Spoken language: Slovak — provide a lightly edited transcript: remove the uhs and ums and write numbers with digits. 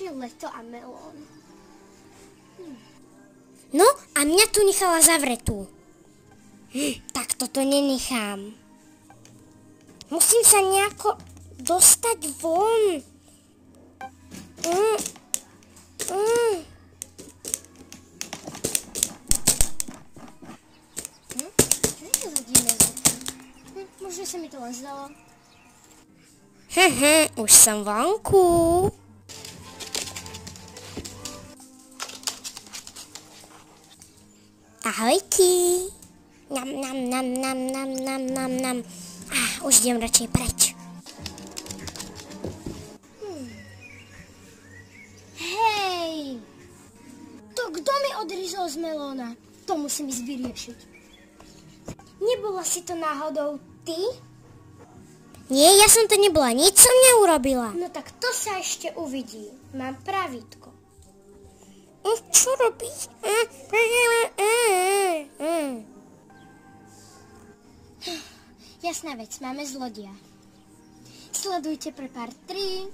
Ďalšie leto a melón. No a mňa tu nechala zavretú. Tak toto nenechám. Musím sa nejako dostať von. Čo je to za divné zvuky? Možno sa mi to len zdalo. Už som vonku. Ahojky. Nam. Už idem radšej preč. Hej! To kto mi odrizol z melóna? To musím ísť vyriešiť. Nebola si to náhodou ty? Nie, ja som to nebola, nič som neurobila. No tak to sa ešte uvidí. Mám pravítko. Čo robíš? Jasná vec, máme zlodia. Sledujte pre part 3.